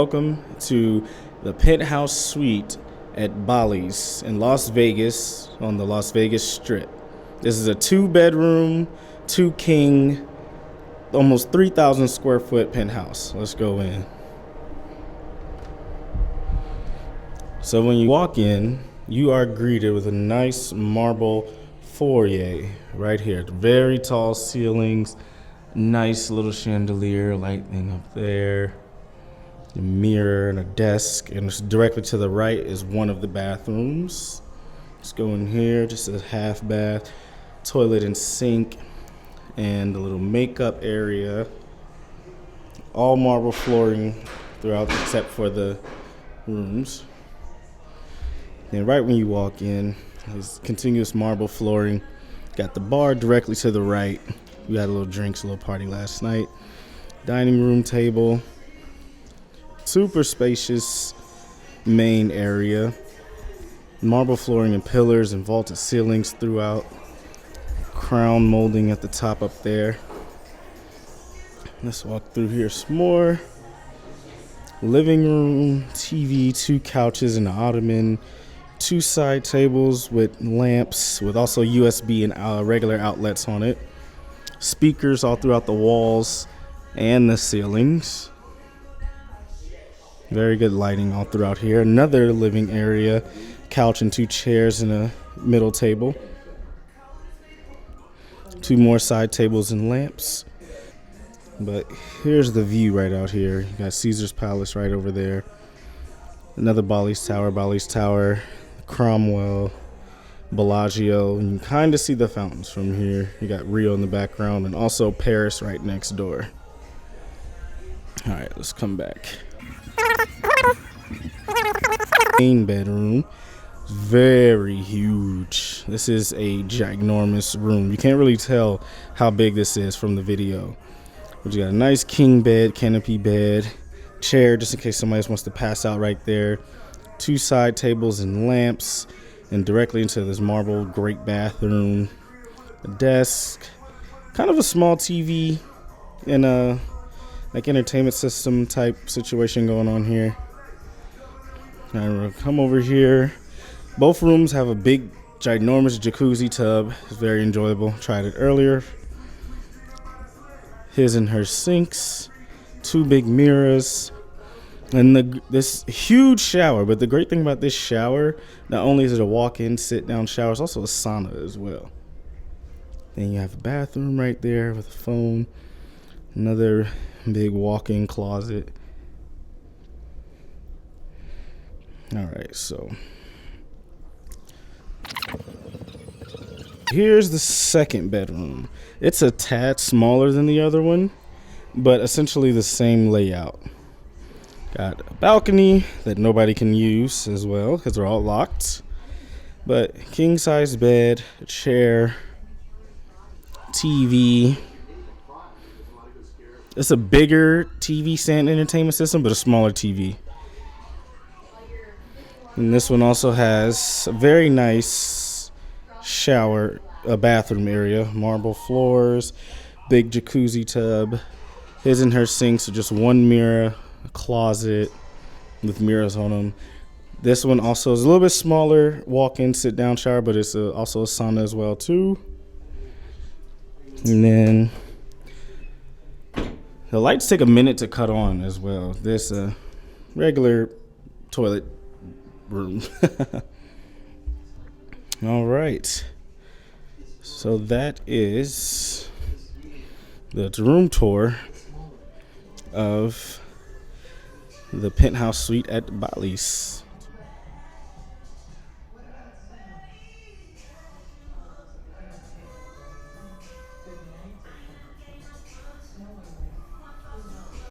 welcome to the Penthouse Suite at Bally'S in Las Vegas on the Las Vegas Strip. This is a 2-bedroom, 2-king, almost 3,000 square foot penthouse. Let's go in. So when you walk in, you are greeted with a nice marble foyer right here. Very tall ceilings, nice little chandelier lighting up there, a mirror and a desk, and directly to the right is one of the bathrooms. Let's go in here, just a half bath, toilet and sink, and a little makeup area. All marble flooring throughout except for the rooms. And right when you walk in, there's continuous marble flooring. Got the bar directly to the right. We had a little drinks, a little party last night. Dining room table. Super spacious main area. Marble flooring and pillars and vaulted ceilings throughout. Crown molding at the top up there. Let's walk through here some more. Living room, TV, 2 couches and an ottoman. 2 side tables with lamps with also USB and regular outlets on it. Speakers all throughout the walls and the ceilings. Very good lighting all throughout here. Another living area, couch and 2 chairs and a middle table. 2 more side tables and lamps. But here's the view right out here. You got Caesar's Palace right over there. Another Bally's Tower, Cromwell, Bellagio, and you kind of see the fountains from here. You got Rio in the background and also Paris right next door. All right, let's come back. Main bedroom, very huge. This is a ginormous room. You can't really tell how big this is from the video. But you got a nice king bed, canopy bed, chair just in case somebody else wants to pass out right there. 2 side tables and lamps, and directly into this marble great bathroom. A desk, kind of a small TV, and a like entertainment system type situation going on here. All right, we'll come over here. Both rooms have a big, ginormous jacuzzi tub. It's very enjoyable. Tried it earlier. His and her sinks, 2 big mirrors. And this huge shower, but the great thing about this shower, not only is it a walk-in, sit-down shower, it's also a sauna as well. Then you have a bathroom right there with a phone, another big walk-in closet. All right, so here's the second bedroom. It's a tad smaller than the other one, but essentially the same layout. Got a balcony that nobody can use as well because they're all locked. But king size bed, a chair, TV. It's a bigger TV stand entertainment system, but a smaller TV. And this one also has a very nice shower, a bathroom area, marble floors, big jacuzzi tub. His and her sinks are just 1 mirror. A closet with mirrors on them. This one also is a little bit smaller, walk-in, sit-down shower, but it's also a sauna as well too. And then the lights take a minute to cut on as well. This regular toilet room. All right. So that is the room tour of the Penthouse Suite at Bally'S.